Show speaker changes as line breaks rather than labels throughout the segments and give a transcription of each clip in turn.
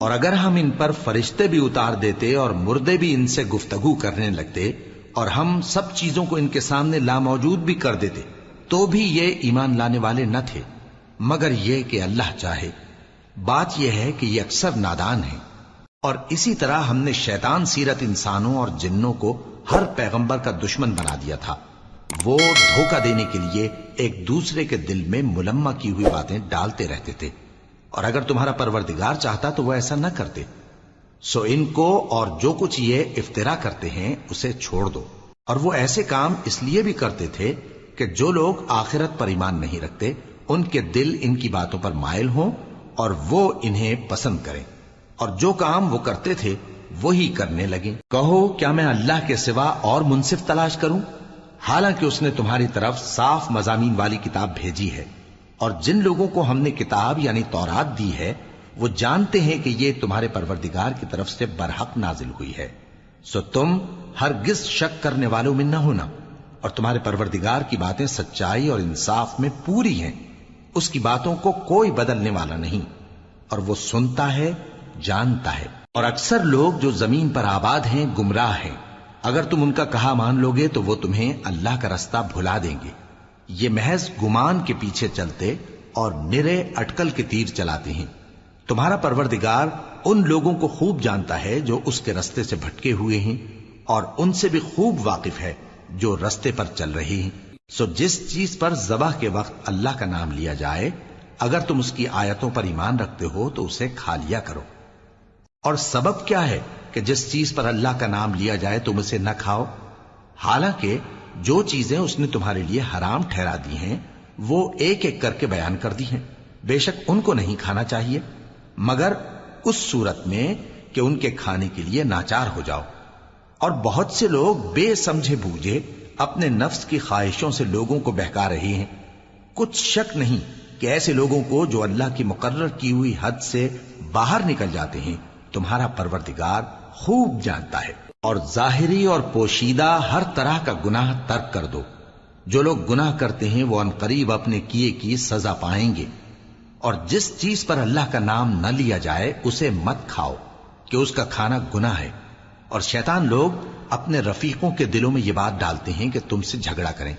اور اگر ہم ان پر فرشتے بھی اتار دیتے اور مردے بھی ان سے گفتگو کرنے لگتے اور ہم سب چیزوں کو ان کے سامنے لاموجود بھی کر دیتے تو بھی یہ ایمان لانے والے نہ تھے، مگر یہ کہ اللہ چاہے۔ بات یہ ہے کہ یہ اکثر نادان ہیں۔ اور اسی طرح ہم نے شیطان سیرت انسانوں اور جنوں کو ہر پیغمبر کا دشمن بنا دیا تھا۔ وہ دھوکہ دینے کے لیے ایک دوسرے کے دل میں ملمہ کی ہوئی باتیں ڈالتے رہتے تھے، اور اگر تمہارا پروردگار چاہتا تو وہ ایسا نہ کرتے۔ سو ان کو اور جو کچھ یہ افطرا کرتے ہیں اسے چھوڑ دو۔ اور وہ ایسے کام اس لیے بھی کرتے تھے کہ جو لوگ آخرت پر ایمان نہیں رکھتے ان کے دل ان کی باتوں پر مائل ہوں اور وہ انہیں پسند کریں، اور جو کام وہ کرتے تھے وہی کرنے لگیں۔ کہو کیا میں اللہ کے سوا اور منصف تلاش کروں، حالانکہ اس نے تمہاری طرف صاف مضامین والی کتاب بھیجی ہے، اور جن لوگوں کو ہم نے کتاب یعنی تورات دی ہے وہ جانتے ہیں کہ یہ تمہارے پروردگار کی طرف سے برحق نازل ہوئی ہے۔ سو تم ہرگز شک کرنے والوں میں نہ ہونا، اور تمہارے پروردگار کی باتیں سچائی اور انصاف میں پوری ہیں، اس کی باتوں کو کوئی بدلنے والا نہیں، اور وہ سنتا ہے جانتا ہے۔ اور اکثر لوگ جو زمین پر آباد ہیں گمراہ ہیں، اگر تم ان کا کہا مان لوگے تو وہ تمہیں اللہ کا رستہ بھلا دیں گے۔ یہ محض گمان کے پیچھے چلتے اور نرے اٹکل کے تیر چلاتے ہیں۔ تمہارا پروردگار ان لوگوں کو خوب جانتا ہے جو اس کے رستے سے بھٹکے ہوئے ہیں، اور ان سے بھی خوب واقف ہے جو رستے پر چل رہے ہیں۔ سو جس چیز پر ذبح کے وقت اللہ کا نام لیا جائے اگر تم اس کی آیتوں پر ایمان رکھتے ہو تو اسے کھا لیا کرو۔ اور سبب کیا ہے کہ جس چیز پر اللہ کا نام لیا جائے تم اسے نہ کھاؤ، حالانکہ جو چیزیں اس نے تمہارے لیے حرام ٹھہرا دی ہیں وہ ایک ایک کر کے بیان کر دی ہیں۔ بے شک ان کو نہیں کھانا چاہیے مگر اس صورت میں کہ ان کے کھانے کے لیے ناچار ہو جاؤ۔ اور بہت سے لوگ بے سمجھے بوجھے اپنے نفس کی خواہشوں سے لوگوں کو بہکا رہے ہیں۔ کچھ شک نہیں کہ ایسے لوگوں کو جو اللہ کی مقرر کی ہوئی حد سے باہر نکل جاتے ہیں تمہارا پروردگار خوب جانتا ہے۔ اور ظاہری اور پوشیدہ ہر طرح کا گناہ ترک کر دو۔ جو لوگ گناہ کرتے ہیں وہ عنقریب اپنے کیے کی سزا پائیں گے۔ اور جس چیز پر اللہ کا نام نہ لیا جائے اسے مت کھاؤ کہ اس کا کھانا گناہ ہے۔ اور شیطان لوگ اپنے رفیقوں کے دلوں میں یہ بات ڈالتے ہیں کہ تم سے جھگڑا کریں،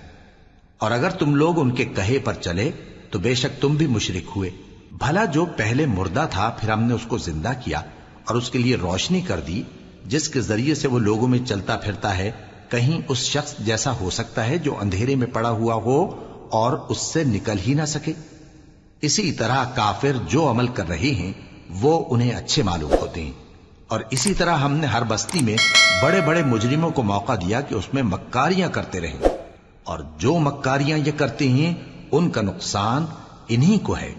اور اگر تم لوگ ان کے کہے پر چلے تو بے شک تم بھی مشرک ہوئے۔ بھلا جو پہلے مردہ تھا پھر ہم نے اس کو زندہ کیا اور اس کے لیے روشنی کر دی جس کے ذریعے سے وہ لوگوں میں چلتا پھرتا ہے، کہیں اس شخص جیسا ہو سکتا ہے جو اندھیرے میں پڑا ہوا ہو اور اس سے نکل ہی نہ سکے؟ اسی طرح کافر جو عمل کر رہے ہیں وہ انہیں اچھے معلوم ہوتے ہیں۔ اور اسی طرح ہم نے ہر بستی میں بڑے بڑے مجرموں کو موقع دیا کہ اس میں مکاریاں کرتے رہیں، اور جو مکاریاں یہ کرتے ہیں ان کا نقصان انہی کو ہے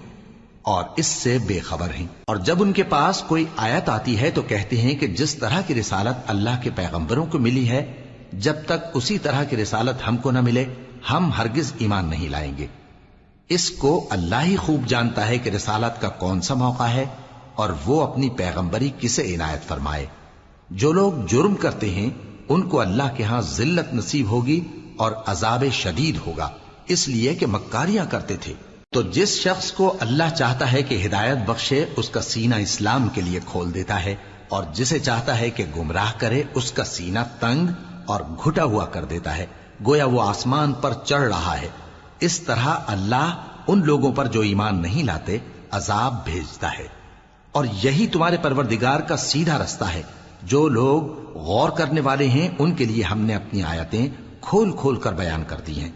اور اس سے بے خبر ہیں۔ اور جب ان کے پاس کوئی آیت آتی ہے تو کہتے ہیں کہ جس طرح کی رسالت اللہ کے پیغمبروں کو ملی ہے جب تک اسی طرح کی رسالت ہم کو نہ ملے ہم ہرگز ایمان نہیں لائیں گے۔ اس کو اللہ ہی خوب جانتا ہے کہ رسالت کا کون سا موقع ہے اور وہ اپنی پیغمبری کسے عنایت فرمائے۔ جو لوگ جرم کرتے ہیں ان کو اللہ کے ہاں ذلت نصیب ہوگی اور عذاب شدید ہوگا، اس لیے کہ مکاریاں کرتے تھے۔ تو جس شخص کو اللہ چاہتا ہے کہ ہدایت بخشے اس کا سینہ اسلام کے لیے کھول دیتا ہے، اور جسے چاہتا ہے کہ گمراہ کرے اس کا سینہ تنگ اور گھٹا ہوا کر دیتا ہے، گویا وہ آسمان پر چڑھ رہا ہے۔ اس طرح اللہ ان لوگوں پر جو ایمان نہیں لاتے عذاب بھیجتا ہے۔ اور یہی تمہارے پروردگار کا سیدھا رستہ ہے۔ جو لوگ غور کرنے والے ہیں ان کے لیے ہم نے اپنی آیتیں کھول کھول کر بیان کر دی ہیں۔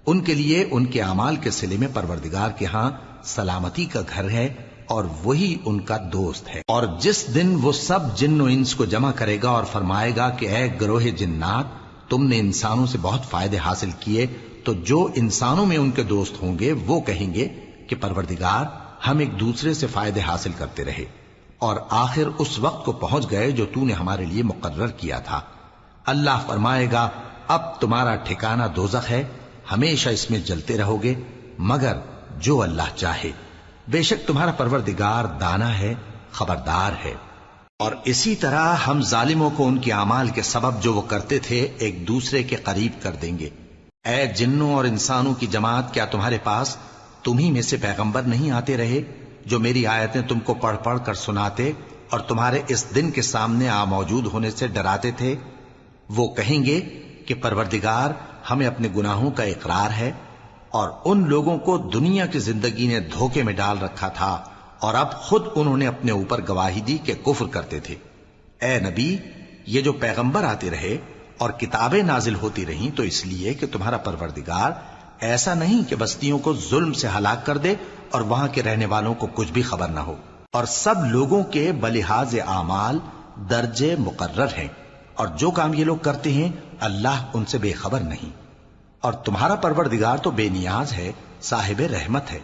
ان کے لیے ان کے اعمال کے صلے میں پروردگار کے ہاں سلامتی کا گھر ہے اور وہی ان کا دوست ہے۔ اور جس دن وہ سب جن و انس کو جمع کرے گا اور فرمائے گا کہ اے گروہ جنات، تم نے انسانوں سے بہت فائدے حاصل کیے، تو جو انسانوں میں ان کے دوست ہوں گے وہ کہیں گے کہ پروردگار ہم ایک دوسرے سے فائدے حاصل کرتے رہے اور آخر اس وقت کو پہنچ گئے جو تو نے ہمارے لیے مقرر کیا تھا۔ اللہ فرمائے گا اب تمہارا ٹھکانہ دوزخ ہے، ہمیشہ اس میں جلتے رہو گے مگر جو اللہ چاہے۔ بے شک تمہارا پروردگار دانا ہے، خبردار ہے۔ اور اسی طرح ہم ظالموں کو ان کے اعمال کے سبب جو وہ کرتے تھے ایک دوسرے کے قریب کر دیں گے۔ اے جنوں اور انسانوں کی جماعت، کیا تمہارے پاس تمہیں میں سے پیغمبر نہیں آتے رہے جو میری آیتیں تم کو پڑھ پڑھ کر سناتے اور تمہارے اس دن کے سامنے آ موجود ہونے سے ڈراتے تھے؟ وہ کہیں گے کہ پروردگار ہمیں اپنے گناہوں کا اقرار ہے، اور ان لوگوں کو دنیا کی زندگی نے دھوکے میں ڈال رکھا تھا اور اب خود انہوں نے اپنے اوپر گواہی دی کہ کفر کرتے تھے۔ اے نبی، یہ جو پیغمبر آتے رہے اور کتابیں نازل ہوتی رہیں تو اس لیے کہ تمہارا پروردگار ایسا نہیں کہ بستیوں کو ظلم سے ہلاک کر دے اور وہاں کے رہنے والوں کو کچھ بھی خبر نہ ہو، اور سب لوگوں کے بلحاظ اعمال درجے مقرر ہیں، اور جو کام یہ لوگ کرتے ہیں اللہ ان سے بے خبر نہیں۔ اور تمہارا پروردگار تو بے نیاز ہے، صاحب رحمت ہے،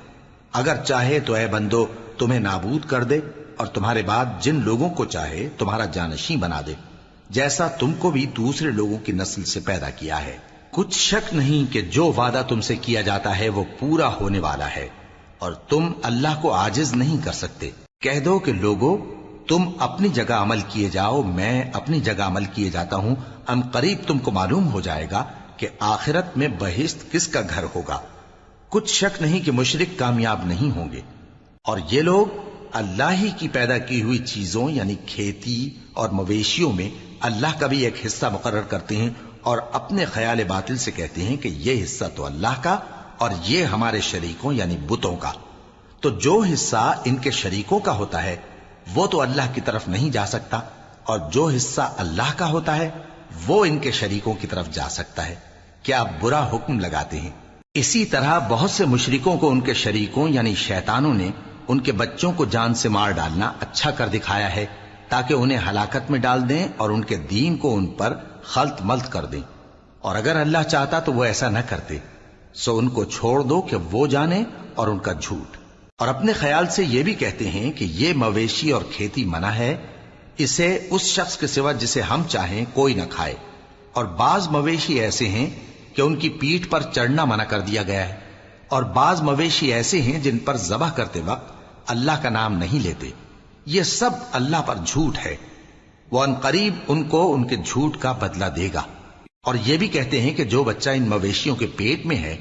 اگر چاہے تو اے بندو تمہیں نابود کر دے اور تمہارے بعد جن لوگوں کو چاہے تمہارا جانشین بنا دے، جیسا تم کو بھی دوسرے لوگوں کی نسل سے پیدا کیا ہے۔ کچھ شک نہیں کہ جو وعدہ تم سے کیا جاتا ہے وہ پورا ہونے والا ہے، اور تم اللہ کو عاجز نہیں کر سکتے۔ کہہ دو کہ لوگو تم اپنی جگہ عمل کیے جاؤ، میں اپنی جگہ عمل کیے جاتا ہوں، ان قریب تم کو معلوم ہو جائے گا کہ آخرت میں بہشت کس کا گھر ہوگا۔ کچھ شک نہیں کہ مشرک کامیاب نہیں ہوں گے، اور یہ لوگ اللہ ہی کی پیدا کی ہوئی چیزوں یعنی کھیتی اور مویشیوں میں اللہ کا بھی ایک حصہ مقرر کرتے ہیں، اور اپنے خیال باطل سے کہتے ہیں کہ یہ حصہ تو اللہ کا اور یہ ہمارے شریکوں یعنی بتوں کا۔ تو جو حصہ ان کے شریکوں کا ہوتا ہے وہ تو اللہ کی طرف نہیں جا سکتا، اور جو حصہ اللہ کا ہوتا ہے وہ ان کے شریکوں کی طرف جا سکتا ہے۔ کیا برا حکم لگاتے ہیں؟ اسی طرح بہت سے مشرکوں کو ان کے شریکوں یعنی شیطانوں نے ان کے بچوں کو جان سے مار ڈالنا اچھا کر دکھایا ہے، تاکہ انہیں ہلاکت میں ڈال دیں اور ان کے دین کو ان پر خلط ملط کر دیں، اور اگر اللہ چاہتا تو وہ ایسا نہ کرتے۔ سو ان کو چھوڑ دو کہ وہ جانے اور ان کا جھوٹ۔ اور اپنے خیال سے یہ بھی کہتے ہیں کہ یہ مویشی اور کھیتی منع ہے، اسے اس شخص کے سوا جسے ہم چاہیں کوئی نہ کھائے، اور بعض مویشی ایسے ہیں کہ ان کی پیٹھ پر چڑھنا منع کر دیا گیا ہے، اور بعض مویشی ایسے ہیں جن پر ذبح کرتے وقت اللہ کا نام نہیں لیتے۔ یہ سب اللہ پر جھوٹ ہے، وہ ان قریب ان کو ان کے جھوٹ کا بدلہ دے گا۔ اور یہ بھی کہتے ہیں کہ جو بچہ ان مویشیوں کے پیٹ میں ہے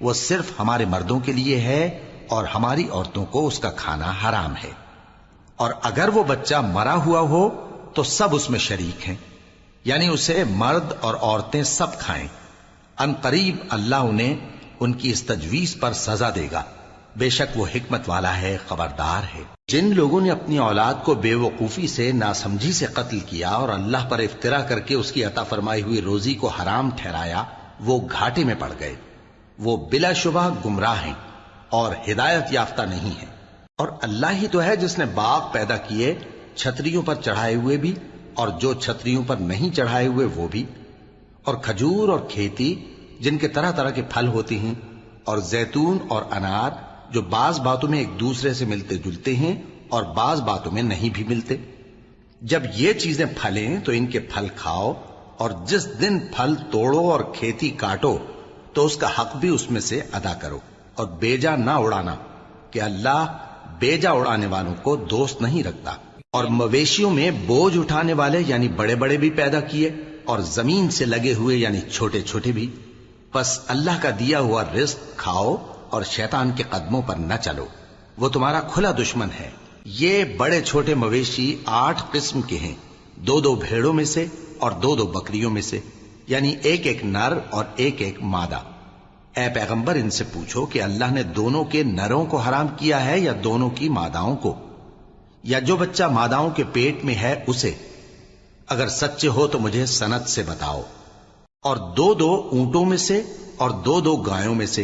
وہ صرف ہمارے مردوں کے لیے ہے اور ہماری عورتوں کو اس کا کھانا حرام ہے، اور اگر وہ بچہ مرا ہوا ہو تو سب اس میں شریک ہیں، یعنی اسے مرد اور عورتیں سب کھائیں۔ ان قریب اللہ انہیں ان کی اس تجویز پر سزا دے گا، بے شک وہ حکمت والا ہے، خبردار ہے۔ جن لوگوں نے اپنی اولاد کو بے وقوفی سے ناسمجھی سے قتل کیا اور اللہ پر افترا کر کے اس کی عطا فرمائی ہوئی روزی کو حرام ٹھہرایا، وہ گھاٹے میں پڑ گئے، وہ بلا شبہ گمراہ ہیں اور ہدایت یافتہ نہیں ہیں۔ اور اللہ ہی تو ہے جس نے باغ پیدا کیے، چھتریوں پر چڑھائے ہوئے بھی اور جو چھتریوں پر نہیں چڑھائے ہوئے وہ بھی، اور کھجور اور کھیتی جن کے طرح طرح کے پھل ہوتے ہیں، اور زیتون اور انار جو بعض باتوں میں ایک دوسرے سے ملتے جلتے ہیں اور بعض باتوں میں نہیں بھی ملتے۔ جب یہ چیزیں پھلیں تو ان کے پھل کھاؤ، اور جس دن پھل توڑو اور کھیتی کاٹو تو اس کا حق بھی اس میں سے ادا کرو، اور بیجا نہ اڑانا کہ اللہ بیجا اڑانے والوں کو دوست نہیں رکھتا۔ اور مویشیوں میں بوجھ اٹھانے والے یعنی بڑے بڑے بھی پیدا کیے، اور زمین سے لگے ہوئے یعنی چھوٹے چھوٹے بھی۔ بس اللہ کا دیا ہوا رزق کھاؤ اور شیطان کے قدموں پر نہ چلو، وہ تمہارا کھلا دشمن ہے۔ یہ بڑے چھوٹے مویشی 8 قسم کے ہیں، 2 بھیڑوں میں سے اور 2 بکریوں میں سے، یعنی ایک نر اور ایک مادہ۔ اے پیغمبر ان سے پوچھو کہ اللہ نے دونوں کے نروں کو حرام کیا ہے یا دونوں کی ماداؤں کو، یا جو بچہ ماداؤں کے پیٹ میں ہے اسے؟ اگر سچے ہو تو مجھے سند سے بتاؤ۔ اور 2 اونٹوں میں سے اور 2 گایوں میں سے،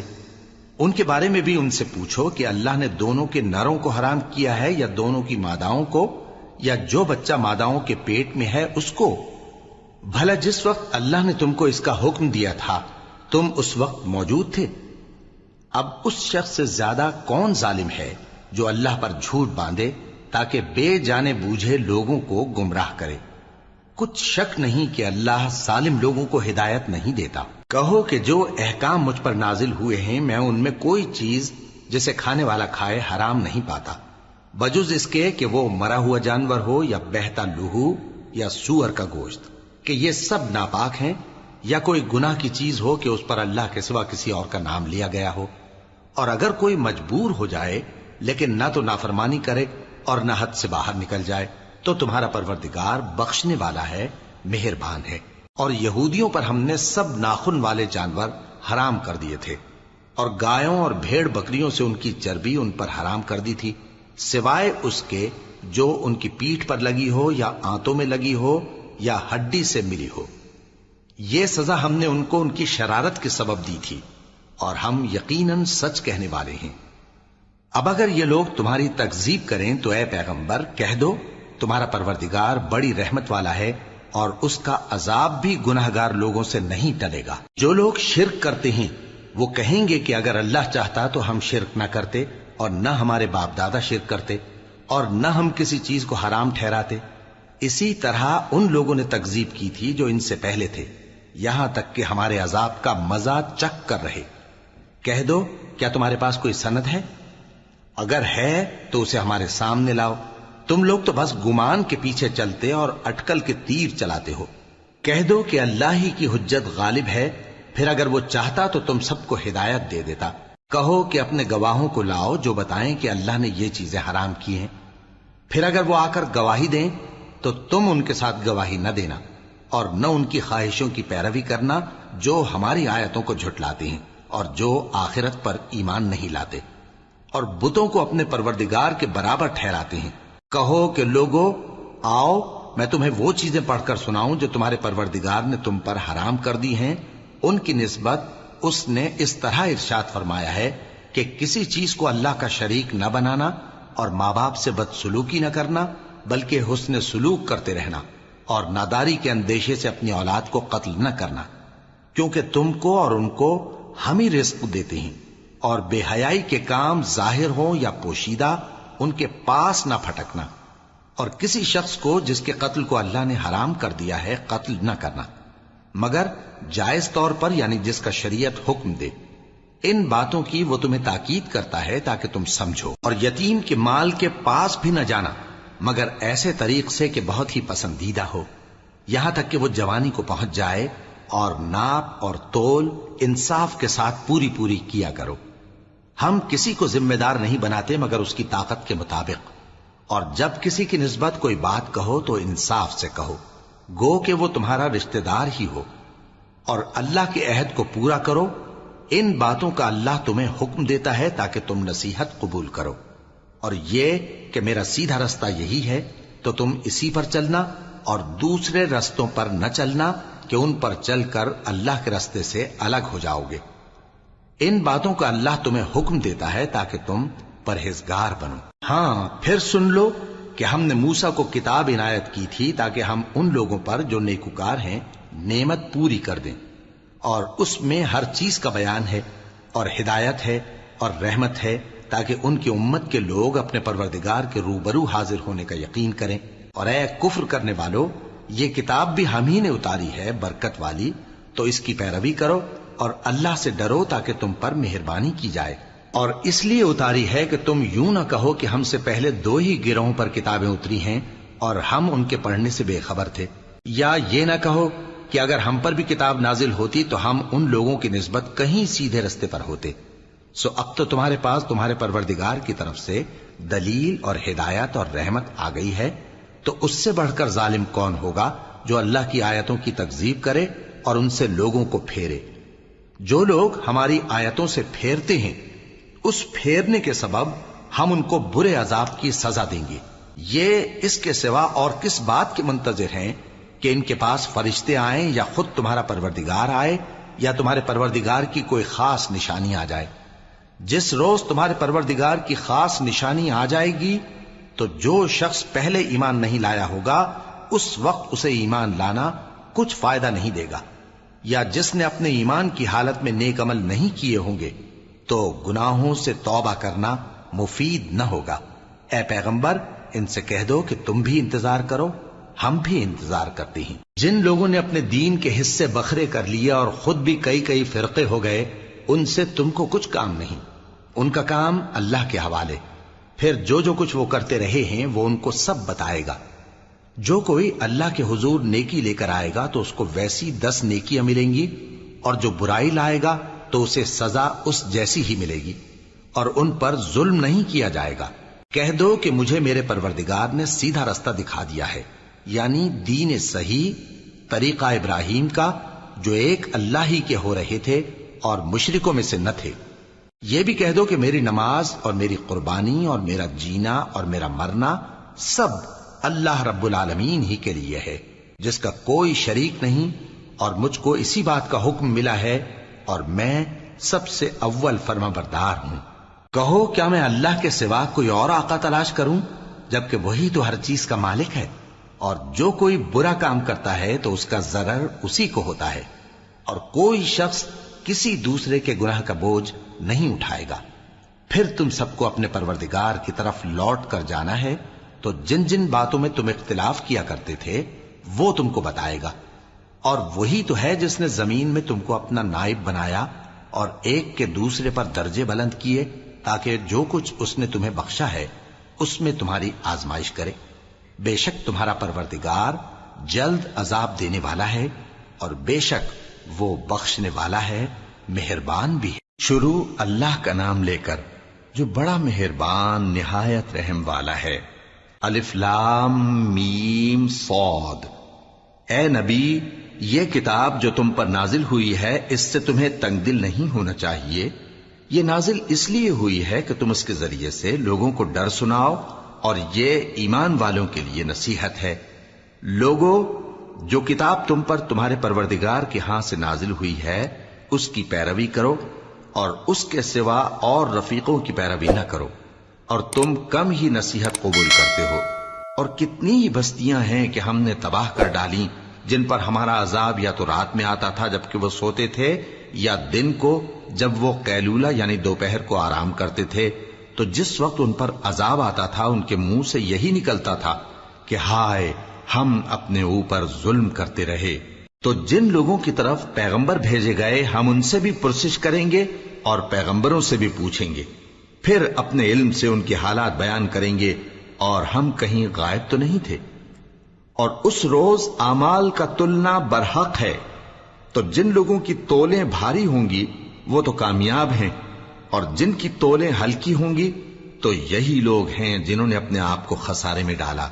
ان کے بارے میں بھی ان سے پوچھو کہ اللہ نے دونوں کے نروں کو حرام کیا ہے یا دونوں کی ماداؤں کو، یا جو بچہ ماداؤں کے پیٹ میں ہے اس کو؟ بھلا جس وقت اللہ نے تم کو اس کا حکم دیا تھا تم اس وقت موجود تھے؟ اب اس شخص سے زیادہ کون ظالم ہے جو اللہ پر جھوٹ باندھے تاکہ بے جانے بوجھے لوگوں کو گمراہ کرے۔ کچھ شک نہیں کہ اللہ ظالم لوگوں کو ہدایت نہیں دیتا۔ کہو کہ جو احکام مجھ پر نازل ہوئے ہیں میں ان میں کوئی چیز جسے کھانے والا کھائے حرام نہیں پاتا، بجز اس کے کہ وہ مرا ہوا جانور ہو یا بہتا لہو یا سور کا گوشت، کہ یہ سب ناپاک ہیں، یا کوئی گناہ کی چیز ہو کہ اس پر اللہ کے سوا کسی اور کا نام لیا گیا ہو۔ اور اگر کوئی مجبور ہو جائے لیکن نہ تو نافرمانی کرے اور نہ حد سے باہر نکل جائے، تو تمہارا پروردگار بخشنے والا ہے، مہربان ہے۔ اور یہودیوں پر ہم نے سب ناخن والے جانور حرام کر دیے تھے، اور گایوں اور بھیڑ بکریوں سے ان کی چربی ان پر حرام کر دی تھی، سوائے اس کے جو ان کی پیٹھ پر لگی ہو یا آنتوں میں لگی ہو یا ہڈی سے ملی ہو۔ یہ سزا ہم نے ان کو ان کی شرارت کے سبب دی تھی، اور ہم یقیناً سچ کہنے والے ہیں۔ اب اگر یہ لوگ تمہاری تکذیب کریں تو اے پیغمبر کہہ دو، تمہارا پروردگار بڑی رحمت والا ہے، اور اس کا عذاب بھی گناہگار لوگوں سے نہیں ٹلے گا۔ جو لوگ شرک کرتے ہیں وہ کہیں گے کہ اگر اللہ چاہتا تو ہم شرک نہ کرتے، اور نہ ہمارے باپ دادا شرک کرتے، اور نہ ہم کسی چیز کو حرام ٹھہراتے۔ اسی طرح ان لوگوں نے تکذیب کی تھی جو ان سے پہلے تھے، یہاں تک کہ ہمارے عذاب کا مزہ چکھ کر رہے۔ کہہ دو، کیا تمہارے پاس کوئی سند ہے؟ اگر ہے تو اسے ہمارے سامنے لاؤ۔ تم لوگ تو بس گمان کے پیچھے چلتے اور اٹکل کے تیر چلاتے ہو۔ کہہ دو کہ اللہ ہی کی حجت غالب ہے، پھر اگر وہ چاہتا تو تم سب کو ہدایت دے دیتا۔ کہو کہ اپنے گواہوں کو لاؤ جو بتائیں کہ اللہ نے یہ چیزیں حرام کی ہیں، پھر اگر وہ آ کر گواہی دیں تو تم ان کے ساتھ گواہی نہ دینا، اور نہ ان کی خواہشوں کی پیروی کرنا جو ہماری آیتوں کو جھٹلاتے ہیں اور جو آخرت پر ایمان نہیں لاتے، اور بتوں کو اپنے پروردگار کے برابر ٹھہراتے ہیں۔ کہو کہ لوگو آؤ، میں تمہیں وہ چیزیں پڑھ کر سناؤں جو تمہارے پروردگار نے تم پر حرام کر دی ہیں۔ ان کی نسبت اس نے اس طرح ارشاد فرمایا ہے کہ کسی چیز کو اللہ کا شریک نہ بنانا، اور ماں باپ سے بدسلوکی نہ کرنا، بلکہ حسن سلوک کرتے رہنا، اور ناداری کے اندیشے سے اپنی اولاد کو قتل نہ کرنا، کیونکہ تم کو اور ان کو ہم ہی رزق دیتے ہیں۔ اور بے حیائی کے کام ظاہر ہوں یا پوشیدہ ان کے پاس نہ پھٹکنا، اور کسی شخص کو جس کے قتل کو اللہ نے حرام کر دیا ہے قتل نہ کرنا، مگر جائز طور پر، یعنی جس کا شریعت حکم دے۔ ان باتوں کی وہ تمہیں تاکید کرتا ہے تاکہ تم سمجھو۔ اور یتیم کے مال کے پاس بھی نہ جانا مگر ایسے طریق سے کہ بہت ہی پسندیدہ ہو، یہاں تک کہ وہ جوانی کو پہنچ جائے، اور ناپ اور تول انصاف کے ساتھ پوری پوری کیا کرو۔ ہم کسی کو ذمہ دار نہیں بناتے مگر اس کی طاقت کے مطابق، اور جب کسی کی نسبت کوئی بات کہو تو انصاف سے کہو، گو کہ وہ تمہارا رشتہ دار ہی ہو، اور اللہ کے عہد کو پورا کرو۔ ان باتوں کا اللہ تمہیں حکم دیتا ہے تاکہ تم نصیحت قبول کرو، اور یہ کہ میرا سیدھا رستہ یہی ہے تو تم اسی پر چلنا، اور دوسرے رستوں پر نہ چلنا کہ ان پر چل کر اللہ کے رستے سے الگ ہو جاؤ گے۔ ان باتوں کا اللہ تمہیں حکم دیتا ہے تاکہ تم پرہیزگار بنو۔ ہاں، پھر سن لو کہ ہم نے موسیٰ کو کتاب عنایت کی تھی تاکہ ہم ان لوگوں پر جو نیکوکار ہیں نعمت پوری کر دیں، اور اس میں ہر چیز کا بیان ہے، اور ہدایت ہے اور رحمت ہے، تاکہ ان کی امت کے لوگ اپنے پروردگار کے روبرو حاضر ہونے کا یقین کریں۔ اور اے کفر کرنے والو، یہ کتاب بھی ہم ہی نے اتاری ہے برکت والی، تو اس کی پیروی کرو اور اللہ سے ڈرو تاکہ تم پر مہربانی کی جائے۔ اور اس لیے اتاری ہے کہ تم یوں نہ کہو کہ ہم سے پہلے 2 ہی گروہوں پر کتابیں اتری ہیں اور ہم ان کے پڑھنے سے بے خبر تھے، یا یہ نہ کہو کہ اگر ہم پر بھی کتاب نازل ہوتی تو ہم ان لوگوں کی نسبت کہیں سیدھے رستے پر ہوتے۔ سو اب تو تمہارے پاس تمہارے پروردگار کی طرف سے دلیل اور ہدایت اور رحمت آ گئی ہے، تو اس سے بڑھ کر ظالم کون ہوگا جو اللہ کی آیتوں کی تکذیب کرے اور ان سے لوگوں کو پھیرے۔ جو لوگ ہماری آیتوں سے پھیرتے ہیں اس پھیرنے کے سبب ہم ان کو برے عذاب کی سزا دیں گے۔ یہ اس کے سوا اور کس بات کے منتظر ہیں کہ ان کے پاس فرشتے آئیں یا خود تمہارا پروردگار آئے یا تمہارے پروردگار کی کوئی خاص نشانی آ جائے۔ جس روز تمہارے پروردگار کی خاص نشانی آ جائے گی تو جو شخص پہلے ایمان نہیں لایا ہوگا اس وقت اسے ایمان لانا کچھ فائدہ نہیں دے گا، یا جس نے اپنے ایمان کی حالت میں نیک عمل نہیں کیے ہوں گے تو گناہوں سے توبہ کرنا مفید نہ ہوگا۔ اے پیغمبر، ان سے کہہ دو کہ تم بھی انتظار کرو، ہم بھی انتظار کرتے ہیں۔ جن لوگوں نے اپنے دین کے حصے بکھرے کر لیے اور خود بھی کئی فرقے ہو گئے، ان سے تم کو کچھ کام نہیں، ان کا کام اللہ کے حوالے۔ پھر جو کچھ وہ کرتے رہے ہیں وہ ان کو سب بتائے گا۔ جو کوئی اللہ کے حضور نیکی لے کر آئے گا تو اس کو ویسی 10 نیکیاں ملیں گی، اور جو برائی لائے گا تو اسے سزا اس جیسی ہی ملے گی، اور ان پر ظلم نہیں کیا جائے گا۔ کہہ دو کہ مجھے میرے پروردگار نے سیدھا رستہ دکھا دیا ہے، یعنی دین صحیح، طریقہ ابراہیم کا، جو ایک اللہ ہی کے ہو رہے تھے اور مشرکوں میں سے نہ تھے۔ یہ بھی کہہ دو کہ میری نماز اور میری قربانی اور میرا جینا اور میرا مرنا سب اللہ رب العالمین ہی کے لیے ہے، جس کا کوئی شریک نہیں، اور مجھ کو اسی بات کا حکم ملا ہے اور میں سب سے اول فرما بردار ہوں۔ کہو کیا میں اللہ کے سوا کوئی اور آقا تلاش کروں، جبکہ وہی تو ہر چیز کا مالک ہے، اور جو کوئی برا کام کرتا ہے تو اس کا ضرر اسی کو ہوتا ہے، اور کوئی شخص کسی دوسرے کے گناہ کا بوجھ نہیں اٹھائے گا۔ پھر تم سب کو اپنے پروردگار کی طرف لوٹ کر جانا ہے، تو جن جن باتوں میں تم اختلاف کیا کرتے تھے وہ تم کو بتائے گا، اور وہی تو ہے جس نے زمین میں تم کو اپنا نائب بنایا اور ایک کے دوسرے پر درجے بلند کیے، تاکہ جو کچھ اس نے تمہیں بخشا ہے اس میں تمہاری آزمائش کرے۔ بے شک تمہارا پروردگار جلد عذاب دینے والا ہے، اور بے شک وہ بخشنے والا ہے، مہربان بھی ہے۔ شروع اللہ کا نام لے کر جو بڑا مہربان نہایت رحم والا ہے۔ الف لام میم صاد۔ اے نبی، یہ کتاب جو تم پر نازل ہوئی ہے اس سے تمہیں تنگ دل نہیں ہونا چاہیے۔ یہ نازل اس لیے ہوئی ہے کہ تم اس کے ذریعے سے لوگوں کو ڈر سناؤ، اور یہ ایمان والوں کے لیے نصیحت ہے۔ لوگوں، جو کتاب تم پر تمہارے پروردگار کے ہاں سے نازل ہوئی ہے اس کی پیروی کرو، اور اس کے سوا اور رفیقوں کی پیروی نہ کرو، اور تم کم ہی نصیحت قبول کرتے ہو۔ اور کتنی ہی بستیاں ہیں کہ ہم نے تباہ کر ڈالیں، جن پر ہمارا عذاب یا تو رات میں آتا تھا جبکہ وہ سوتے تھے، یا دن کو جب وہ قیلولہ یعنی دوپہر کو آرام کرتے تھے، تو جس وقت ان پر عذاب آتا تھا ان کے منہ سے یہی نکلتا تھا کہ ہائے، ہم اپنے اوپر ظلم کرتے رہے۔ تو جن لوگوں کی طرف پیغمبر بھیجے گئے ہم ان سے بھی پرسش کریں گے اور پیغمبروں سے بھی پوچھیں گے، پھر اپنے علم سے ان کے حالات بیان کریں گے، اور ہم کہیں غائب تو نہیں تھے۔ اور اس روز اعمال کا تلنا برحق ہے، تو جن لوگوں کی تولیں بھاری ہوں گی وہ تو کامیاب ہیں، اور جن کی تولیں ہلکی ہوں گی تو یہی لوگ ہیں جنہوں نے اپنے آپ کو خسارے میں ڈالا،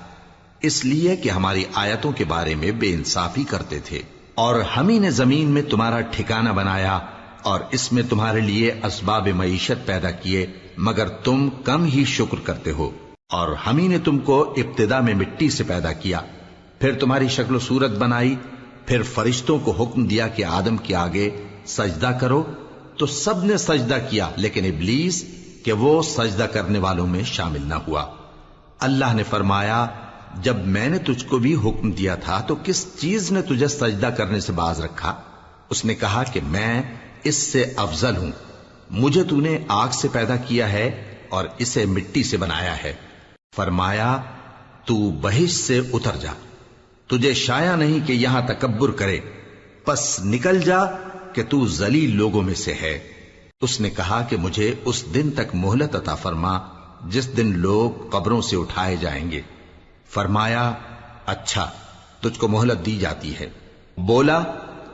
اس لیے کہ ہماری آیتوں کے بارے میں بے انصافی کرتے تھے۔ اور ہم ہی نے زمین میں تمہارا ٹھکانہ بنایا، اور اس میں تمہارے لیے اسباب معیشت پیدا کیے، مگر تم کم ہی شکر کرتے ہو۔ اور ہم ہی نے تم کو ابتدا میں مٹی سے پیدا کیا، پھر تمہاری شکل و صورت بنائی، پھر فرشتوں کو حکم دیا کہ آدم کے آگے سجدہ کرو، تو سب نے سجدہ کیا، لیکن ابلیس کہ وہ سجدہ کرنے والوں میں شامل نہ ہوا۔ اللہ نے فرمایا، جب میں نے تجھ کو بھی حکم دیا تھا تو کس چیز نے تجھے سجدہ کرنے سے باز رکھا؟ اس نے کہا کہ میں اس سے افضل ہوں، مجھے تو نے آگ سے پیدا کیا ہے اور اسے مٹی سے بنایا ہے۔ فرمایا، تو بہشت سے اتر جا، تجھے شایع نہیں کہ یہاں تکبر کرے، پس نکل جا کہ تو ذلیل لوگوں میں سے ہے۔ اس نے کہا کہ مجھے اس دن تک مہلت عطا فرما جس دن لوگ قبروں سے اٹھائے جائیں گے۔ فرمایا، اچھا، تجھ کو مہلت دی جاتی ہے۔ بولا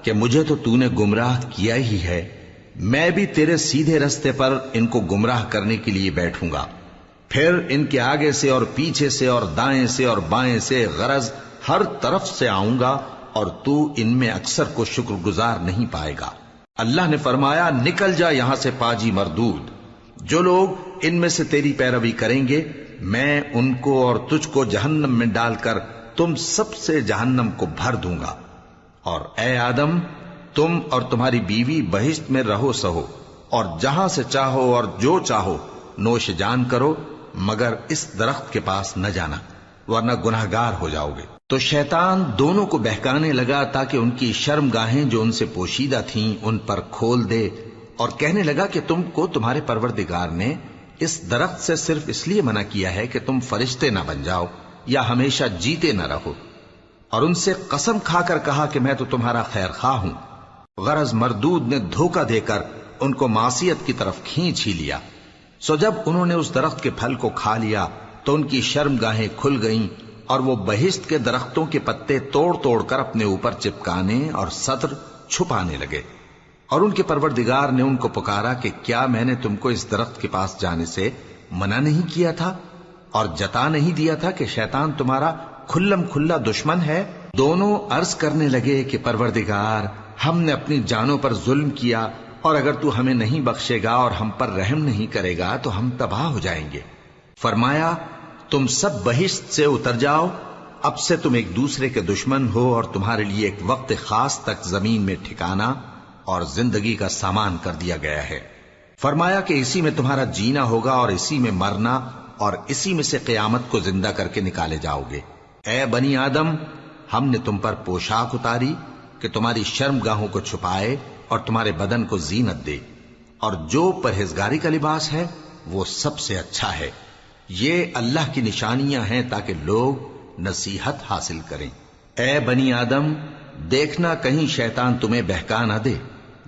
کہ مجھے تو نے گمراہ کیا ہی ہے، میں بھی تیرے سیدھے رستے پر ان کو گمراہ کرنے کے لیے بیٹھوں گا، پھر ان کے آگے سے اور پیچھے سے اور دائیں سے اور بائیں سے، غرض ہر طرف سے آؤں گا، اور تو ان میں اکثر کو شکر گزار نہیں پائے گا۔ اللہ نے فرمایا، نکل جا یہاں سے پاجی مردود، جو لوگ ان میں سے تیری پیروی کریں گے میں ان کو اور تجھ کو جہنم میں ڈال کر تم سب سے جہنم کو بھر دوں گا۔ اور اے آدم، تم اور تمہاری بیوی بہشت میں رہو سہو، اور جہاں سے چاہو اور جو چاہو نوش جان کرو، مگر اس درخت کے پاس نہ جانا، ورنہ گناہگار ہو جاؤ گے۔ تو شیطان دونوں کو بہکانے لگا تاکہ ان کی شرم گاہیں جو ان سے پوشیدہ تھیں ان پر کھول دے، اور کہنے لگا کہ تم کو تمہارے پروردگار نے اس درخت سے صرف اس لیے منع کیا ہے کہ تم فرشتے نہ بن جاؤ یا ہمیشہ جیتے نہ رہو۔ اور ان سے قسم کھا کر کہا کہ میں تو تمہارا خیر خواہ ہوں۔ غرض مردود نے دھوکہ دے کر ان کو معصیت کی طرف کھینچ ہی لیا۔ سو جب انہوں نے اس درخت کے پھل کو کھا لیا تو ان کی شرم گاہیں کھل گئیں، اور وہ بہشت کے درختوں کے پتے توڑ توڑ کر اپنے اوپر چپکانے اور سطر چھپانے لگے۔ اور ان کے پروردگار نے ان کو پکارا کہ کیا میں نے تم کو اس درخت کے پاس جانے سے منع نہیں کیا تھا؟ اور جتا نہیں دیا تھا کہ شیطان تمہارا کھلم کھلا دشمن ہے؟ دونوں عرض کرنے لگے کہ پروردگار، ہم نے اپنی جانوں پر ظلم کیا، اور اگر تو ہمیں نہیں بخشے گا اور ہم پر رحم نہیں کرے گا تو ہم تباہ ہو جائیں گے۔ فرمایا تم سب بہشت سے اتر جاؤ، اب سے تم ایک دوسرے کے دشمن ہو، اور تمہارے لیے ایک وقت خاص تک زمین میں ٹھکانا اور زندگی کا سامان کر دیا گیا ہے۔ فرمایا کہ اسی میں تمہارا جینا ہوگا اور اسی میں مرنا، اور اسی میں سے قیامت کو زندہ کر کے نکالے جاؤ گے۔ اے بنی آدم، ہم نے تم پر پوشاک اتاری کہ تمہاری شرم گاہوں کو چھپائے اور تمہارے بدن کو زینت دے، اور جو پرہیزگاری کا لباس ہے وہ سب سے اچھا ہے۔ یہ اللہ کی نشانیاں ہیں تاکہ لوگ نصیحت حاصل کریں۔ اے بنی آدم، دیکھنا کہیں شیطان تمہیں بہکا نہ دے،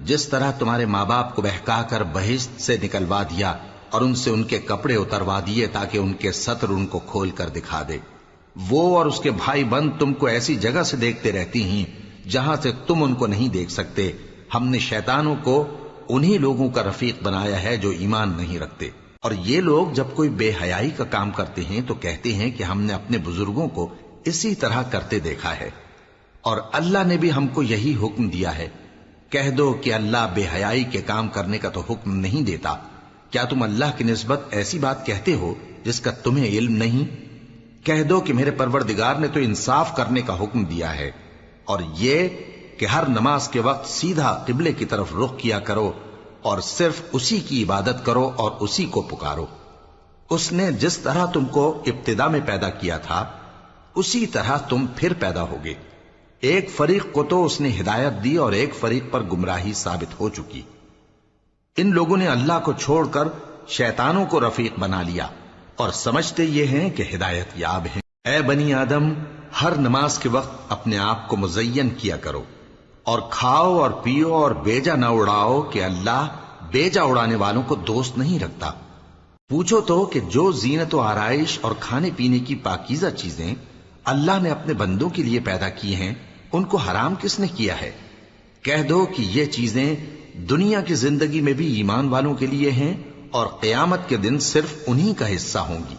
جس طرح تمہارے ماں باپ کو بہکا کر بہشت سے نکلوا دیا اور ان سے ان کے کپڑے اتروا دیے تاکہ ان کے ستر ان کو کھول کر دکھا دے۔ وہ اور اس کے بھائی بند تم کو ایسی جگہ سے دیکھتے رہتی ہیں جہاں سے تم ان کو نہیں دیکھ سکتے۔ ہم نے شیطانوں کو انہی لوگوں کا رفیق بنایا ہے جو ایمان نہیں رکھتے، اور یہ لوگ جب کوئی بے حیائی کا کام کرتے ہیں تو کہتے ہیں کہ ہم نے اپنے بزرگوں کو اسی طرح کرتے دیکھا ہے، اور اللہ نے بھی ہم کو یہی حکم دیا ہے۔ کہہ دو کہ اللہ بے حیائی کے کام کرنے کا تو حکم نہیں دیتا۔ کیا تم اللہ کی نسبت ایسی بات کہتے ہو جس کا تمہیں علم نہیں؟ کہہ دو کہ میرے پروردگار نے تو انصاف کرنے کا حکم دیا ہے، اور یہ کہ ہر نماز کے وقت سیدھا قبلے کی طرف رخ کیا کرو اور صرف اسی کی عبادت کرو اور اسی کو پکارو۔ اس نے جس طرح تم کو ابتدا میں پیدا کیا تھا اسی طرح تم پھر پیدا ہوگے۔ ایک فریق کو تو اس نے ہدایت دی اور ایک فریق پر گمراہی ثابت ہو چکی۔ ان لوگوں نے اللہ کو چھوڑ کر شیطانوں کو رفیق بنا لیا اور سمجھتے یہ ہیں کہ ہدایت یاب ہیں۔ اے بنی آدم، ہر نماز کے وقت اپنے آپ کو مزین کیا کرو، اور کھاؤ اور پیو اور بیجا نہ اڑاؤ کہ اللہ بیجا اڑانے والوں کو دوست نہیں رکھتا۔ پوچھو تو کہ جو زینت و آرائش اور کھانے پینے کی پاکیزہ چیزیں اللہ نے اپنے بندوں کے لیے پیدا کی ہیں ان کو حرام کس نے کیا ہے؟ کہہ دو کہ یہ چیزیں دنیا کی زندگی میں بھی ایمان والوں کے لیے ہیں اور قیامت کے دن صرف انہی کا حصہ ہوں گی۔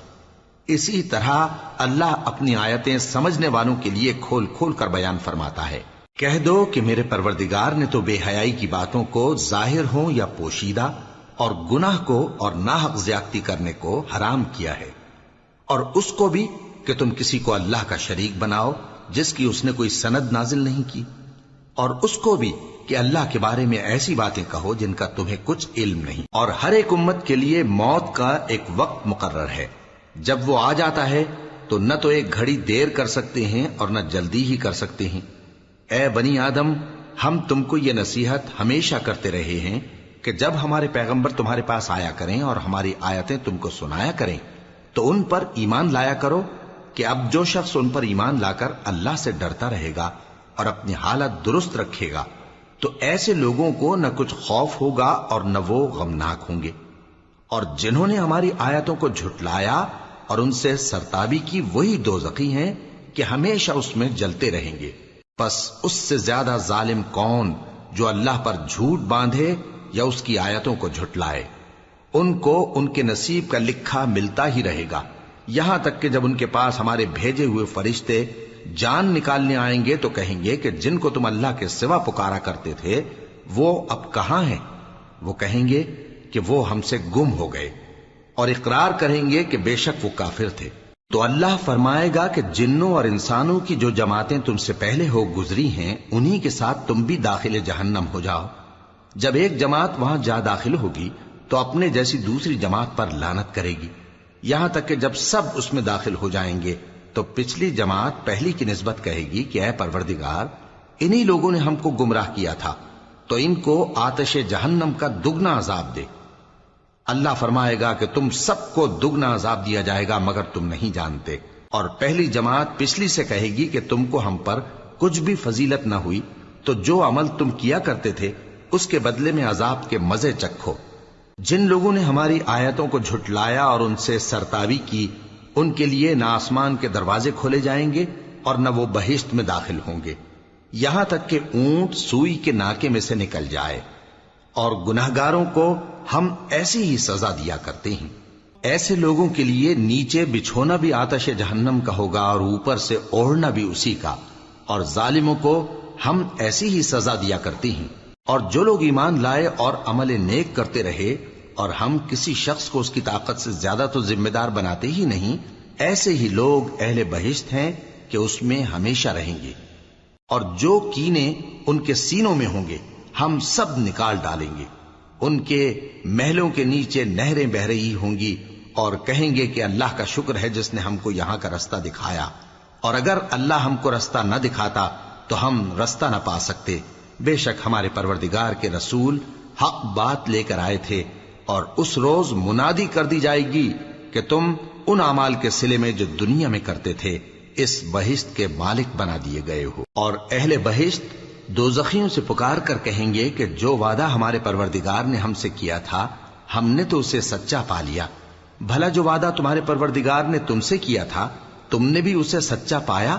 اسی طرح اللہ اپنی آیتیں سمجھنے والوں کے لیے کھول کھول کر بیان فرماتا ہے۔ کہہ دو کہ میرے پروردگار نے تو بے حیائی کی باتوں کو ظاہر ہوں یا پوشیدہ، اور گناہ کو اور ناحق زیادتی کرنے کو حرام کیا ہے، اور اس کو بھی کہ تم کسی کو اللہ کا شریک بناؤ جس کی اس نے کوئی سند نازل نہیں کی، اور اس کو بھی کہ اللہ کے بارے میں ایسی باتیں کہو جن کا تمہیں کچھ علم نہیں۔ اور ہر ایک امت کے لیے موت کا ایک وقت مقرر ہے، جب وہ آ جاتا ہے تو نہ تو ایک گھڑی دیر کر سکتے ہیں اور نہ جلدی ہی کر سکتے ہیں۔ اے بنی آدم، ہم تم کو یہ نصیحت ہمیشہ کرتے رہے ہیں کہ جب ہمارے پیغمبر تمہارے پاس آیا کریں اور ہماری آیتیں تم کو سنایا کریں تو ان پر ایمان لایا کرو، کہ اب جو شخص ان پر ایمان لا کر اللہ سے ڈرتا رہے گا اور اپنی حالت درست رکھے گا تو ایسے لوگوں کو نہ کچھ خوف ہوگا اور نہ وہ غمناک ہوں گے۔ اور جنہوں نے ہماری آیتوں کو جھٹلایا اور ان سے سرتابی کی وہی دوزخی ہیں کہ ہمیشہ اس میں جلتے رہیں گے۔ پس اس سے زیادہ ظالم کون جو اللہ پر جھوٹ باندھے یا اس کی آیتوں کو جھٹلائے؟ ان کو ان کے نصیب کا لکھا ملتا ہی رہے گا، یہاں تک کہ جب ان کے پاس ہمارے بھیجے ہوئے فرشتے جان نکالنے آئیں گے تو کہیں گے کہ جن کو تم اللہ کے سوا پکارا کرتے تھے وہ اب کہاں ہیں؟ وہ کہیں گے کہ وہ ہم سے گم ہو گئے، اور اقرار کریں گے کہ بے شک وہ کافر تھے۔ تو اللہ فرمائے گا کہ جنوں اور انسانوں کی جو جماعتیں تم سے پہلے ہو گزری ہیں انہی کے ساتھ تم بھی داخل جہنم ہو جاؤ۔ جب ایک جماعت وہاں جا داخل ہوگی تو اپنے جیسی دوسری جماعت پر لعنت کرے گی، یہاں تک کہ جب سب اس میں داخل ہو جائیں گے تو پچھلی جماعت پہلی کی نسبت کہے گی کہ اے پروردگار، انہی لوگوں نے ہم کو گمراہ کیا تھا، تو ان کو آتش جہنم کا دگنا عذاب دے۔ اللہ فرمائے گا کہ تم سب کو دگنا عذاب دیا جائے گا مگر تم نہیں جانتے۔ اور پہلی جماعت پچھلی سے کہے گی کہ تم کو ہم پر کچھ بھی فضیلت نہ ہوئی، تو جو عمل تم کیا کرتے تھے اس کے بدلے میں عذاب کے مزے چکھو۔ جن لوگوں نے ہماری آیتوں کو جھٹلایا اور ان سے سرتابی کی ان کے لیے نہ آسمان کے دروازے کھولے جائیں گے اور نہ وہ بہشت میں داخل ہوں گے، یہاں تک کہ اونٹ سوئی کے ناکے میں سے نکل جائے، اور گناہگاروں کو ہم ایسی ہی سزا دیا کرتے ہیں۔ ایسے لوگوں کے لیے نیچے بچھونا بھی آتش جہنم کا ہوگا اور اوپر سے اوڑھنا بھی اسی کا، اور ظالموں کو ہم ایسی ہی سزا دیا کرتی ہیں۔ اور جو لوگ ایمان لائے اور عمل نیک کرتے رہے اور ہم کسی شخص کو اس کی طاقت سے زیادہ تو ذمہ دار بناتے ہی نہیں، ایسے ہی لوگ اہل بہشت ہیں کہ اس میں ہمیشہ رہیں گے۔ اور جو کینے ان کے سینوں میں ہوں گے ہم سب نکال ڈالیں گے۔ ان کے محلوں کے نیچے نہریں بہ رہی ہوں گی اور کہیں گے کہ اللہ کا شکر ہے جس نے ہم کو یہاں کا رستہ دکھایا، اور اگر اللہ ہم کو رستہ نہ دکھاتا تو ہم رستہ نہ پا سکتے۔ بے شک ہمارے پروردگار کے رسول حق بات لے کر آئے تھے، اور اس روز منادی کر دی جائے گی کہ تم ان اعمال کے صلے میں جو دنیا میں کرتے تھے اس بہشت کے مالک بنا دیے گئے ہو۔ اور اہل بہشت دوزخیوں سے پکار کر کہیں گے کہ جو وعدہ ہمارے پروردگار نے ہم سے کیا تھا ہم نے تو اسے سچا پا لیا۔ بھلا جو وعدہ تمہارے پروردگار نے تم سے کیا تھا تم نے بھی اسے سچا پایا؟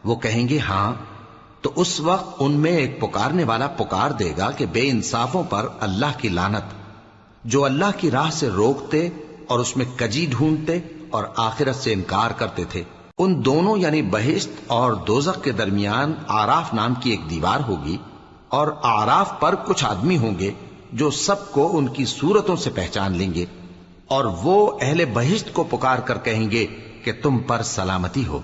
وہ کہیں گے ہاں۔ تو اس وقت ان میں ایک پکارنے والا پکار دے گا کہ بے انصافوں پر اللہ کی لعنت، جو اللہ کی راہ سے روکتے اور اس میں کجی ڈھونڈتے اور آخرت سے انکار کرتے تھے۔ ان دونوں یعنی بہشت اور دوزخ کے درمیان آراف نام کی ایک دیوار ہوگی، اور آراف پر کچھ آدمی ہوں گے جو سب کو ان کی صورتوں سے پہچان لیں گے، اور وہ اہل بہشت کو پکار کر کہیں گے کہ تم پر سلامتی ہو۔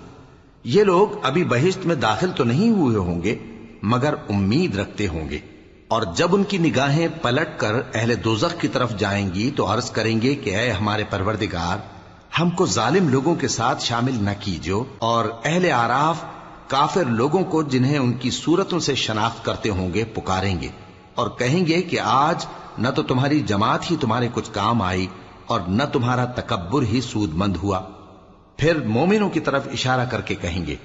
یہ لوگ ابھی بہشت میں داخل تو نہیں ہوئے ہوں گے مگر امید رکھتے ہوں گے، اور جب ان کی نگاہیں پلٹ کر اہل دوزخ کی طرف جائیں گی تو عرض کریں گے کہ اے ہمارے پروردگار، ہم کو ظالم لوگوں کے ساتھ شامل نہ کیجو۔ اور اہل آراف کافر لوگوں کو جنہیں ان کی صورتوں سے شناخت کرتے ہوں گے پکاریں گے اور کہیں گے کہ آج نہ تو تمہاری جماعت ہی تمہارے کچھ کام آئی اور نہ تمہارا تکبر ہی سود مند ہوا۔ پھر مومنوں کی طرف اشارہ کر کے کہیں گے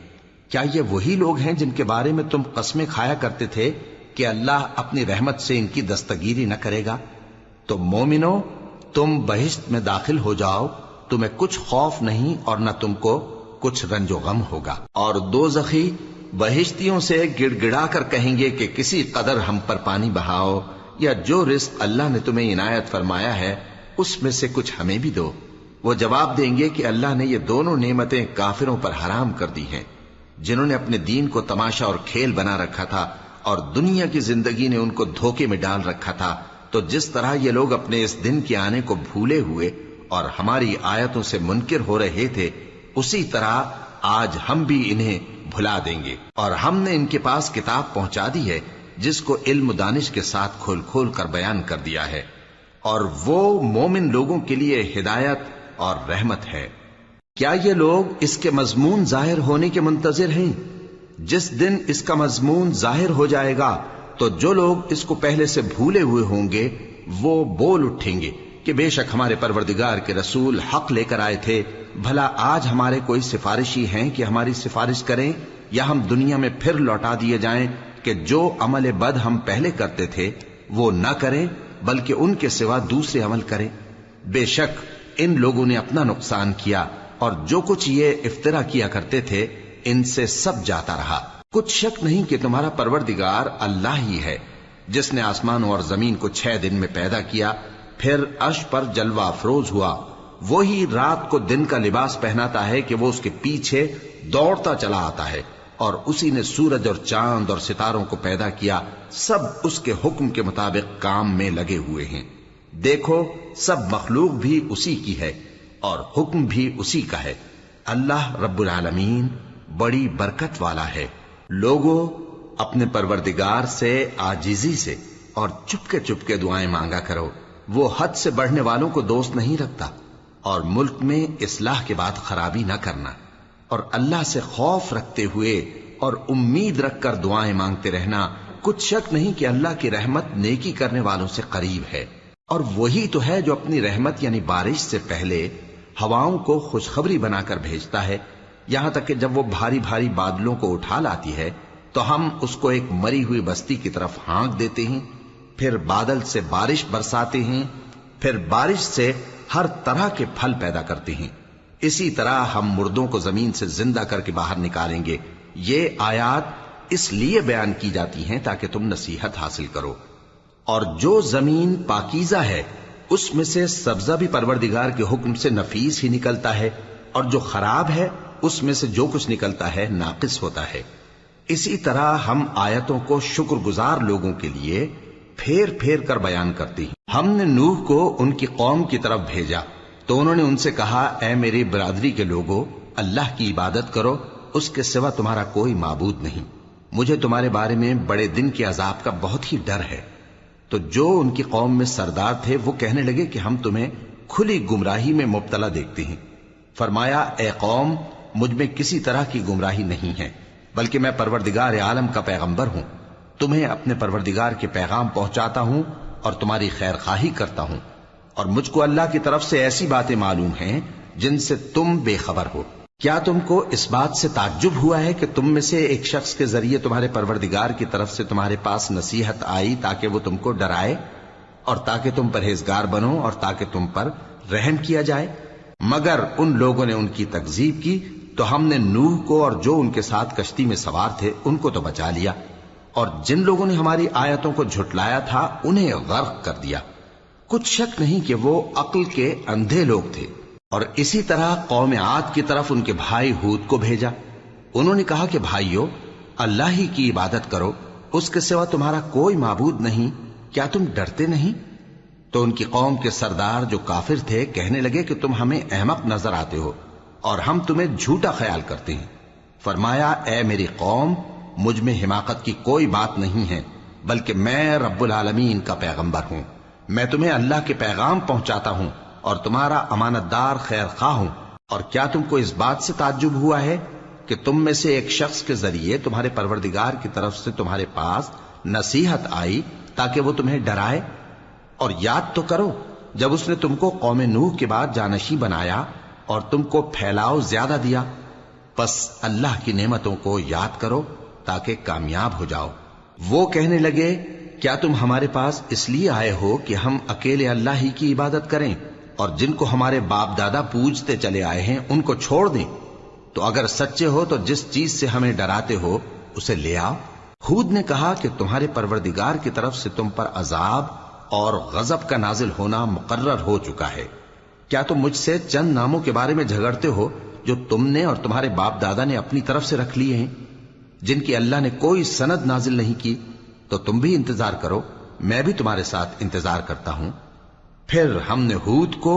کیا یہ وہی لوگ ہیں جن کے بارے میں تم قسمیں کھایا کرتے تھے کہ اللہ اپنی رحمت سے ان کی دستگیری نہ کرے گا؟ تو مومنوں، تم بہشت میں داخل ہو جاؤ، تمہیں کچھ خوف نہیں اور نہ تم کو کچھ رنج و غم ہوگا۔ اور دوزخی بہشتیوں سے گڑ گڑا کر کہیں گے کہ کسی قدر ہم پر پانی بہاؤ، یا جو رزق اللہ نے تمہیں عنایت فرمایا ہے اس میں سے کچھ ہمیں بھی دو۔ وہ جواب دیں گے کہ اللہ نے یہ دونوں نعمتیں کافروں پر حرام کر دی ہیں، جنہوں نے اپنے دین کو تماشا اور کھیل بنا رکھا تھا اور دنیا کی زندگی نے ان کو دھوکے میں ڈال رکھا تھا۔ تو جس طرح یہ لوگ اپنے اس دن کے آنے کو بھولے ہوئے اور ہماری آیتوں سے منکر ہو رہے تھے، اسی طرح آج ہم بھی انہیں بھلا دیں گے۔ اور ہم نے ان کے پاس کتاب پہنچا دی ہے جس کو علم و دانش کے ساتھ کھول کھول کر بیان کر دیا ہے، اور وہ مومن لوگوں کے لیے ہدایت اور رحمت ہے۔ کیا یہ لوگ اس کے مضمون ظاہر ہونے کے منتظر ہیں؟ جس دن اس کا مضمون ظاہر ہو جائے گا تو جو لوگ اس کو پہلے سے بھولے ہوئے ہوں گے وہ بول اٹھیں گے کہ بے شک ہمارے پروردگار کے رسول حق لے کر آئے تھے۔ بھلا آج ہمارے کوئی سفارشی ہیں کہ ہماری سفارش کریں، یا ہم دنیا میں پھر لوٹا دیے جائیں کہ جو عمل بد ہم پہلے کرتے تھے وہ نہ کریں بلکہ ان کے سوا دوسرے عمل کریں۔ بے شک ان لوگوں نے اپنا نقصان کیا، اور جو کچھ یہ افترا کیا کرتے تھے ان سے سب جاتا رہا۔ کچھ شک نہیں کہ تمہارا پروردگار اللہ ہی ہے جس نے آسمانوں اور زمین کو 6 دن میں پیدا کیا، پھر عرش پر جلوہ افروز ہوا۔ وہی رات کو دن کا لباس پہناتا ہے کہ وہ اس کے پیچھے دوڑتا چلا آتا ہے، اور اسی نے سورج اور چاند اور ستاروں کو پیدا کیا، سب اس کے حکم کے مطابق کام میں لگے ہوئے ہیں۔ دیکھو سب مخلوق بھی اسی کی ہے اور حکم بھی اسی کا ہے۔ اللہ رب العالمین بڑی برکت والا ہے۔ لوگوں، اپنے پروردگار سے عاجزی سے اور چپکے دعائیں مانگا کرو، وہ حد سے بڑھنے والوں کو دوست نہیں رکھتا، اور ملک میں اصلاح کے بعد خرابی نہ کرنا، اور اللہ سے خوف رکھتے ہوئے اور امید رکھ کر دعائیں مانگتے رہنا۔ کچھ شک نہیں کہ اللہ کی رحمت نیکی کرنے والوں سے قریب ہے، اور وہی تو ہے جو اپنی رحمت یعنی بارش سے پہلے ہواؤں کو خوشخبری بنا کر بھیجتا ہے، یہاں تک کہ جب وہ بھاری بھاری بادلوں کو اٹھا لاتی ہے تو ہم اس کو ایک مری ہوئی بستی کی طرف ہانک دیتے ہیں، پھر بادل سے بارش برساتے ہیں، پھر بارش سے ہر طرح کے پھل پیدا کرتے ہیں۔ اسی طرح ہم مردوں کو زمین سے زندہ کر کے باہر نکالیں گے۔ یہ آیات اس لیے بیان کی جاتی ہیں تاکہ تم نصیحت حاصل کرو۔ اور جو زمین پاکیزہ ہے اس میں سے سبزہ بھی پروردگار کے حکم سے نفیس ہی نکلتا ہے، اور جو خراب ہے اس میں سے جو کچھ نکلتا ہے ناقص ہوتا ہے۔ اسی طرح ہم آیتوں کو شکر گزار لوگوں کے لیے پھیر پھیر کر بیان کرتے ہیں۔ ہم نے نوح کو ان کی قوم کی طرف بھیجا تو انہوں نے ان سے کہا، اے میری برادری کے لوگوں، اللہ کی عبادت کرو، اس کے سوا تمہارا کوئی معبود نہیں۔ مجھے تمہارے بارے میں بڑے دن کے عذاب کا بہت ہی ڈر ہے۔ تو جو ان کی قوم میں سردار تھے وہ کہنے لگے کہ ہم تمہیں کھلی گمراہی میں مبتلا دیکھتے ہیں۔ فرمایا، اے قوم، مجھ میں کسی طرح کی گمراہی نہیں ہے، بلکہ میں پروردگار عالم کا پیغمبر ہوں، تمہیں اپنے پروردگار کے پیغام پہنچاتا ہوں اور تمہاری خیر خواہی کرتا ہوں، اور مجھ کو اللہ کی طرف سے ایسی باتیں معلوم ہیں جن سے تم بے خبر ہو۔ کیا تم کو اس بات سے تعجب ہوا ہے کہ تم میں سے ایک شخص کے ذریعے تمہارے پروردگار کی طرف سے تمہارے پاس نصیحت آئی تاکہ وہ تم کو ڈرائے اور تاکہ تم پرہیزگار بنو اور تاکہ تم پر رحم کیا جائے؟ مگر ان لوگوں نے ان کی تکذیب کی تو ہم نے نوح کو اور جو ان کے ساتھ کشتی میں سوار تھے ان کو تو بچا لیا، اور جن لوگوں نے ہماری آیتوں کو جھٹلایا تھا انہیں غرق کر دیا۔ کچھ شک نہیں کہ وہ عقل کے اندھے لوگ تھے۔ اور اسی طرح قوم عاد کی طرف ان کے بھائی ہود کو بھیجا۔ انہوں نے کہا کہ بھائیو، اللہ ہی کی عبادت کرو، اس کے سوا تمہارا کوئی معبود نہیں، کیا تم ڈرتے نہیں؟ تو ان کی قوم کے سردار جو کافر تھے کہنے لگے کہ تم ہمیں احمق نظر آتے ہو اور ہم تمہیں جھوٹا خیال کرتے ہیں۔ فرمایا، اے میری قوم، مجھ میں حماقت کی کوئی بات نہیں ہے، بلکہ میں رب العالمین کا پیغمبر ہوں۔ میں تمہیں اللہ کے پیغام پہنچاتا ہوں اور تمہارا امانت دار خیر خواہ ہوں۔ اور کیا تم کو اس بات سے تعجب ہوا ہے کہ تم میں سے ایک شخص کے ذریعے تمہارے پروردگار کی طرف سے تمہارے پاس نصیحت آئی تاکہ وہ تمہیں ڈرائے؟ اور یاد تو کرو جب اس نے تم کو قوم نوح کے بعد جانشی بنایا اور تم کو پھیلاؤ زیادہ دیا، پس اللہ کی نعمتوں کو یاد کرو تاکہ کامیاب ہو جاؤ۔ وہ کہنے لگے، کیا تم ہمارے پاس اس لیے آئے ہو کہ ہم اکیلے اللہ ہی کی عبادت کریں اور جن کو ہمارے باپ دادا پوجتے چلے آئے ہیں ان کو چھوڑ دیں؟ تو اگر سچے ہو تو جس چیز سے ہمیں ڈراتے ہو اسے لے آؤ۔ ہود نے کہا کہ تمہارے پروردگار کی طرف سے تم پر عذاب اور غضب کا نازل ہونا مقرر ہو چکا ہے۔ کیا تم مجھ سے چند ناموں کے بارے میں جھگڑتے ہو جو تم نے اور تمہارے باپ دادا نے اپنی طرف سے رکھ لیے ہیں، جن کی اللہ نے کوئی سند نازل نہیں کی؟ تو تم بھی انتظار کرو، میں بھی تمہارے ساتھ انتظار کرتا ہوں۔ پھر ہم نے ہود کو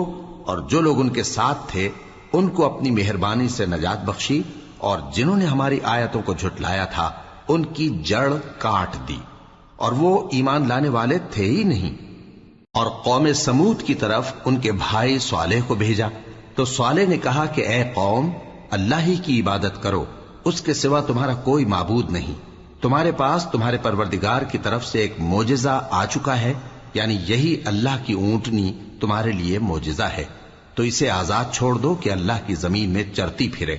اور جو لوگ ان کے ساتھ تھے ان کو اپنی مہربانی سے نجات بخشی، اور جنہوں نے ہماری آیتوں کو جھٹلایا تھا ان کی جڑ کاٹ دی، اور وہ ایمان لانے والے تھے ہی نہیں۔ اور قوم سمود کی طرف ان کے بھائی صالح کو بھیجا تو صالح نے کہا کہ اے قوم، اللہ ہی کی عبادت کرو، اس کے سوا تمہارا کوئی معبود نہیں۔ تمہارے پاس تمہارے پروردگار کی طرف سے ایک معجزہ آ چکا ہے، یعنی یہی اللہ کی اونٹنی تمہارے لیے معجزہ ہے، تو اسے آزاد چھوڑ دو کہ اللہ کی زمین میں چرتی پھرے،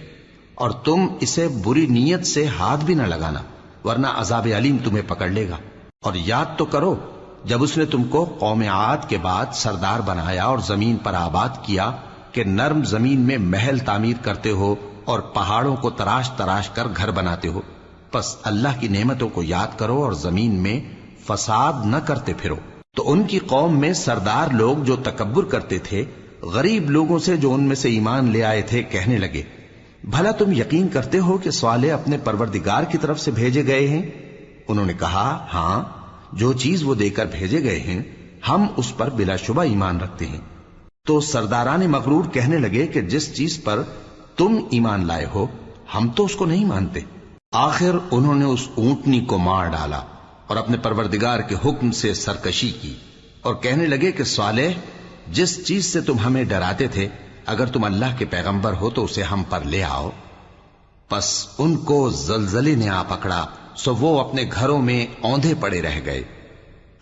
اور تم اسے بری نیت سے ہاتھ بھی نہ لگانا، ورنہ عذاب علیم تمہیں پکڑ لے گا۔ اور یاد تو کرو جب اس نے تم کو قوم عاد کے بعد سردار بنایا اور زمین پر آباد کیا کہ نرم زمین میں محل تعمیر کرتے ہو اور پہاڑوں کو تراش تراش کر گھر بناتے ہو، پس اللہ کی نعمتوں کو یاد کرو اور زمین میں فساد نہ کرتے پھرو۔ تو ان کی قوم میں سردار لوگ جو تکبر کرتے تھے غریب لوگوں سے جو ان میں سے ایمان لے آئے تھے کہنے لگے، بھلا تم یقین کرتے ہو کہ صالح اپنے پروردگار کی طرف سے بھیجے گئے ہیں؟ انہوں نے کہا، ہاں، جو چیز وہ دے کر بھیجے گئے ہیں ہم اس پر بلا شبہ ایمان رکھتے ہیں۔ تو سرداران مغرور کہنے لگے کہ جس چیز پر تم ایمان لائے ہو ہم تو اس کو نہیں مانتے۔ آخر انہوں نے اس اونٹنی کو مار ڈالا اور اپنے پروردگار کے حکم سے سرکشی کی، اور کہنے لگے کہ صالح، جس چیز سے تم ہمیں ڈراتے تھے اگر تم اللہ کے پیغمبر ہو تو اسے ہم پر لے آؤ۔ پس ان کو زلزلے نے آ پکڑا، سو وہ اپنے گھروں میں اوندھے پڑے رہ گئے۔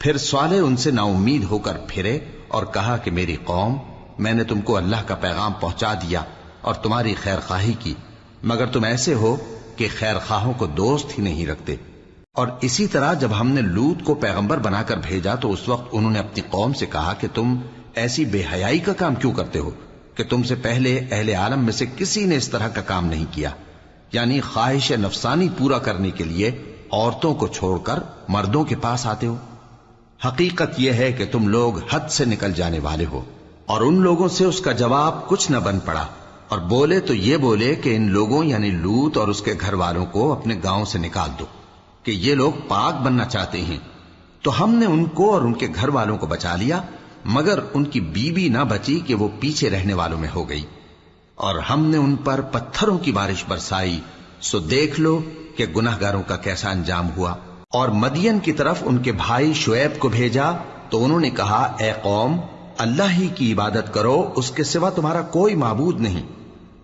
پھر صالح ان سے نا امید ہو کر پھرے اور کہا کہ میری قوم، میں نے تم کو اللہ کا پیغام پہنچا دیا اور تمہاری خیر خواہی کی، مگر تم ایسے ہو کہ خیر خواہوں کو دوست ہی نہیں رکھتے۔ اور اسی طرح جب ہم نے لوط کو پیغمبر بنا کر بھیجا تو اس وقت انہوں نے اپنی قوم سے کہا کہ تم ایسی بے حیائی کا کام کیوں کرتے ہو کہ تم سے پہلے اہل عالم میں سے کسی نے اس طرح کا کام نہیں کیا، یعنی خواہش نفسانی پورا کرنے کے لیے عورتوں کو چھوڑ کر مردوں کے پاس آتے ہو۔ حقیقت یہ ہے کہ تم لوگ حد سے نکل جانے والے ہو۔ اور ان لوگوں سے اس کا جواب کچھ نہ بن پڑا، اور بولے تو یہ بولے کہ ان لوگوں یعنی لوط اور اس کے گھر والوں کو اپنے گاؤں سے نکال دو کہ یہ لوگ پاک بننا چاہتے ہیں۔ تو ہم نے ان کو اور ان کے گھر والوں کو بچا لیا، مگر ان کی بیوی نہ بچی کہ وہ پیچھے رہنے والوں میں ہو گئی۔ اور ہم نے ان پر پتھروں کی بارش برسائی، سو دیکھ لو کہ گناہگاروں کا کیسا انجام ہوا۔ اور مدین کی طرف ان کے بھائی شعیب کو بھیجا تو انہوں نے کہا، اے قوم، اللہ ہی کی عبادت کرو، اس کے سوا تمہارا کوئی معبود نہیں۔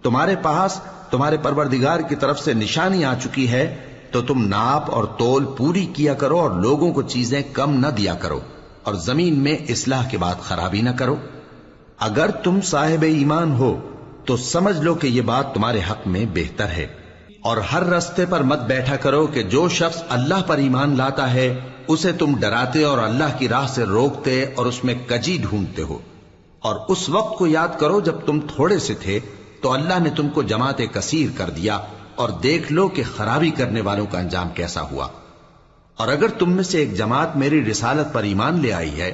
تمہارے پاس تمہارے پروردگار کی طرف سے نشانی آ چکی ہے، تو تم ناپ اور تول پوری کیا کرو اور لوگوں کو چیزیں کم نہ دیا کرو، اور زمین میں اصلاح کے بعد خرابی نہ کرو۔ اگر تم صاحب ایمان ہو تو سمجھ لو کہ یہ بات تمہارے حق میں بہتر ہے۔ اور ہر رستے پر مت بیٹھا کرو کہ جو شخص اللہ پر ایمان لاتا ہے اسے تم ڈراتے اور اللہ کی راہ سے روکتے اور اس میں کجی ڈھونڈتے ہو۔ اور اس وقت کو یاد کرو جب تم تھوڑے سے تھے تو اللہ نے تم کو جماعت کثیر کر دیا، اور دیکھ لو کہ خرابی کرنے والوں کا انجام کیسا ہوا۔ اور اگر تم میں سے ایک جماعت میری رسالت پر ایمان لے آئی ہے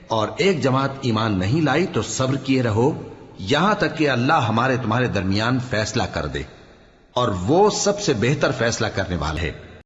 اور ایک جماعت ایمان نہیں لائی تو صبر کیے رہو یہاں تک کہ اللہ ہمارے تمہارے درمیان فیصلہ کر دے، اور وہ سب سے بہتر فیصلہ کرنے والا ہے۔